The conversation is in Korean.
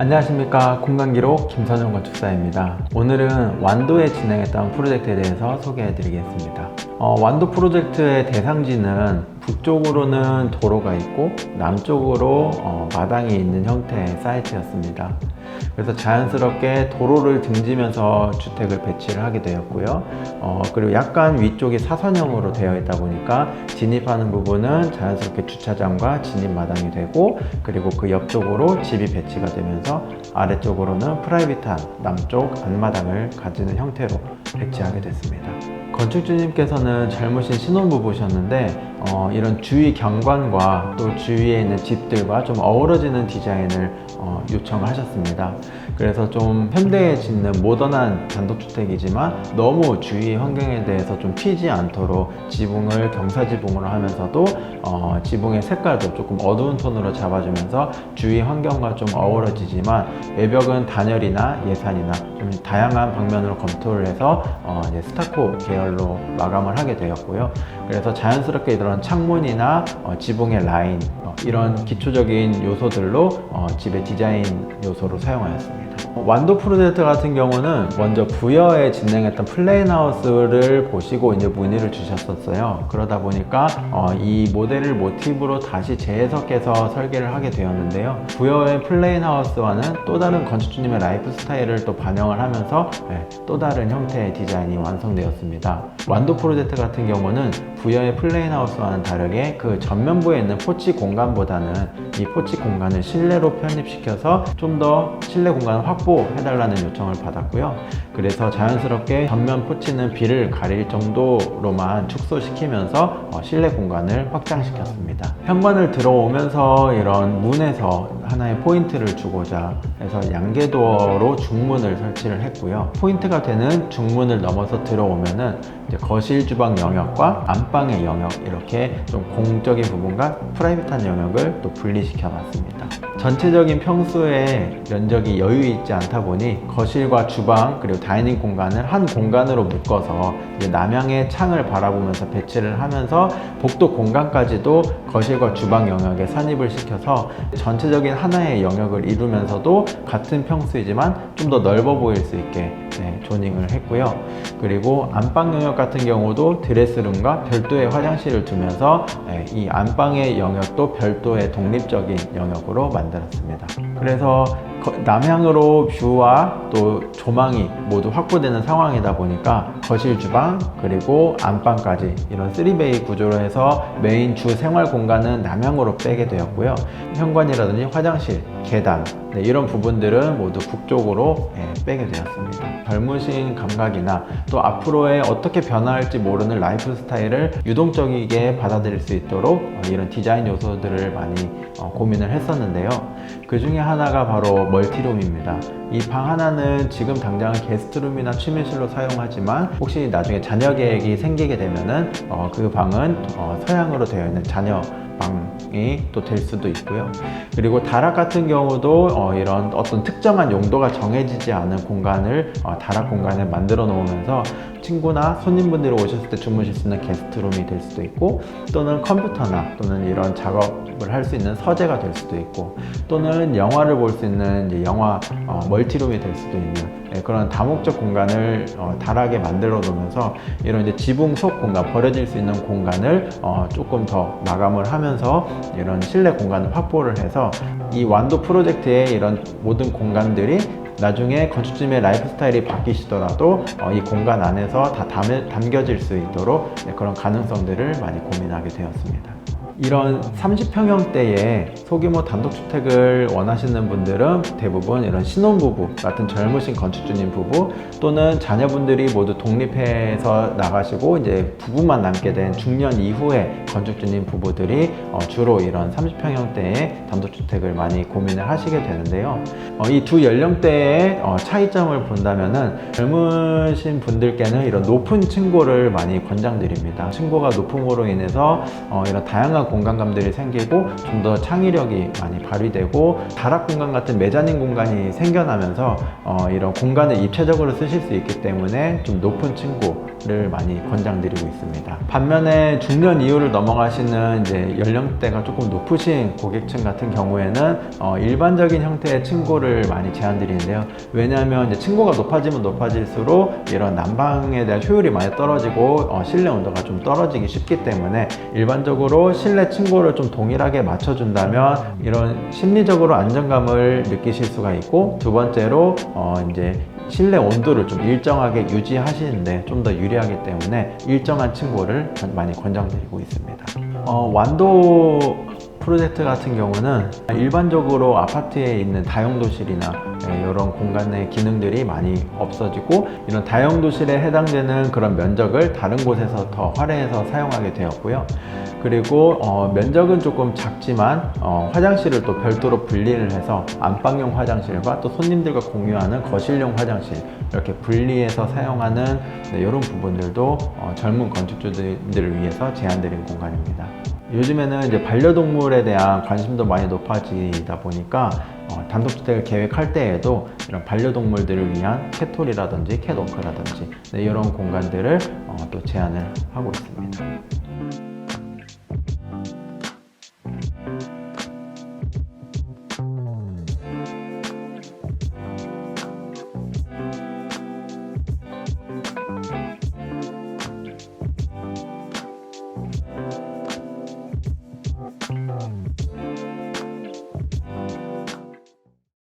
안녕하십니까. 공간기록 김선영 건축사입니다. 오늘은 완도에 진행했던 프로젝트에 대해서 소개해 드리겠습니다. 완도 프로젝트의 대상지는 북쪽으로는 도로가 있고 남쪽으로 마당이 있는 형태의 사이트였습니다. 그래서 자연스럽게 도로를 등지면서 주택을 배치를 하게 되었고요. 그리고 약간 위쪽이 사선형으로 되어 있다 보니까 진입하는 부분은 자연스럽게 주차장과 진입 마당이 되고, 그리고 그 옆쪽으로 집이 배치가 되면서 아래쪽으로는 프라이빗한 남쪽 앞마당을 가지는 형태로 배치하게 됐습니다. 건축주님께서는 젊으신 신혼부부셨는데 이런 주위 경관과 또 주위에 있는 집들과 좀 어우러지는 디자인을 요청을 하셨습니다. 그래서 좀 현대에 짓는 모던한 단독주택이지만 너무 주위 환경에 대해서 좀 튀지 않도록 지붕을 경사지붕으로 하면서도 지붕의 색깔도 조금 어두운 톤으로 잡아주면서 주위 환경과 좀 어우러지지만 외벽은 단열이나 예산이나 좀 다양한 방면으로 검토를 해서 이제 스타코 계열로 마감을 하게 되었고요. 그래서 자연스럽게 이런 창문이나 지붕의 라인 이런 기초적인 요소들로 집의 디자인 요소로 사용하였습니다. 완도 프로젝트 같은 경우는 먼저 부여에 진행했던 플레인하우스를 보시고 이제 문의를 주셨었어요. 그러다 보니까 이 모델을 모티브로 다시 재해석해서 설계를 하게 되었는데요. 부여의 플레인하우스와는 또 다른 건축주님의 라이프 스타일을 또 반영을 하면서 또 다른 형태의 디자인이 완성되었습니다. 완도 프로젝트 같은 경우는 부여의 플레인하우스와는 다르게 그 전면부에 있는 포치 공간보다는 이 포치 공간을 실내로 편입시켜서 좀 더 실내 공간을 확보해달라는 요청을 받았고요. 그래서 자연스럽게 전면 포치는 비를 가릴 정도로만 축소시키면서 실내 공간을 확장시켰습니다. 현관을 들어오면서 이런 문에서 하나의 포인트를 주고자 해서 양계도어로 중문을 설치를 했고요. 포인트가 되는 중문을 넘어서 들어오면은 이제 거실 주방 영역과 안방의 영역, 이렇게 좀 공적인 부분과 프라이빗한 영역을 또 분리시켜 놨습니다. 전체적인 평수의 면적이 여유 있지 않다 보니 거실과 주방 그리고 다이닝 공간을 한 공간으로 묶어서 이제 남향의 창을 바라보면서 배치를 하면서 복도 공간까지도 거실과 주방 영역에 산입을 시켜서 전체적인 하나의 영역을 이루면서도 같은 평수이지만 좀 더 넓어 보일 수 있게 조닝을 했고요. 그리고 안방 영역 같은 경우도 드레스룸과 별도의 화장실을 두면서 이 안방의 영역도 별도의 독립적인 영역으로 만들었습니다. 그래서 남향으로 뷰와 또 조망이 모두 확보되는 상황이다 보니까 거실, 주방 그리고 안방까지 이런 3베이 구조로 해서 메인 주 생활 공간은 남향으로 빼게 되었고요. 현관이라든지 화장실, 계단 이런 부분들은 모두 북쪽으로 빼게 되었습니다. 젊으신 감각이나 또 앞으로의 어떻게 변화할지 모르는 라이프 스타일을 유동적이게 받아들일 수 있도록 이런 디자인 요소들을 많이 고민을 했었는데요. 그 중에 하나가 바로 멀티룸입니다. 이 방 하나는 지금 당장은 게스트룸이나 취미실로 사용하지만 혹시 나중에 자녀 계획이 생기게 되면은 그 방은 서양으로 되어 있는 자녀 방이 또 될 수도 있고요. 그리고 다락 같은 경우도 이런 어떤 특정한 용도가 정해지지 않은 공간을 다락 공간에 만들어 놓으면서 친구나 손님분들이 오셨을 때 주무실 수 있는 게스트룸이 될 수도 있고, 또는 컴퓨터나 또는 이런 작업을 할 수 있는 서재가 될 수도 있고, 또는 영화를 볼 수 있는 이제 영화 멀티룸이 될 수도 있는 그런 다목적 공간을 다락에 만들어 놓으면서 이런 이제 지붕 속 공간, 버려질 수 있는 공간을 조금 더 마감을 하면서 이런 실내 공간을 확보를 해서 이 완도 프로젝트의 이런 모든 공간들이 나중에 건축주님의 라이프 스타일이 바뀌시더라도 이 공간 안에서 다 담겨질 수 있도록 그런 가능성들을 많이 고민하게 되었습니다. 이런 30평형대의 소규모 단독주택을 원하시는 분들은 대부분 이런 신혼부부 같은 젊으신 건축주님 부부 또는 자녀분들이 모두 독립해서 나가시고 이제 부부만 남게 된 중년 이후의 건축주님 부부들이 주로 이런 30평형대의 단독주택을 많이 고민을 하시게 되는데요. 이 두 연령대의 차이점을 본다면은 젊으신 분들께는 이런 높은 층고를 많이 권장드립니다. 층고가 높음으로 인해서 이런 다양한 공간감들이 생기고 좀 더 창의력이 많이 발휘되고 다락 공간 같은 메자닌 공간이 생겨나면서 이런 공간을 입체적으로 쓰실 수 있기 때문에 좀 높은 층고를 많이 권장드리고 있습니다. 반면에 중년 이후를 넘어가시는 이제 연령대가 조금 높으신 고객층 같은 경우에는 일반적인 형태의 층고를 많이 제안드리는데요. 왜냐하면 이제 층고가 높아지면 높아질수록 이런 난방에 대한 효율이 많이 떨어지고 실내 온도가 좀 떨어지기 쉽기 때문에 일반적으로 실내 층고를 좀 동일하게 맞춰준다면 이런 심리적으로 안정감을 느끼실 수가 있고, 두 번째로 이제 실내 온도를 좀 일정하게 유지하시는데 좀 더 유리하기 때문에 일정한 층고를 많이 권장드리고 있습니다. 완도 프로젝트 같은 경우는 일반적으로 아파트에 있는 다용도실이나 이런 공간의 기능들이 많이 없어지고 이런 다용도실에 해당되는 그런 면적을 다른 곳에서 더 할애해서 사용하게 되었고요. 그리고 면적은 조금 작지만 화장실을 또 별도로 분리를 해서 안방용 화장실과 또 손님들과 공유하는 거실용 화장실 이렇게 분리해서 사용하는 이런 부분들도 젊은 건축주들을 위해서 제안드린 공간입니다. 요즘에는 이제 반려동물에 대한 관심도 많이 높아지다 보니까 단독주택을 계획할 때에도 이런 반려동물들을 위한 캣홀이라든지 캣워크라든지 이런 공간들을 또 제안을 하고 있습니다.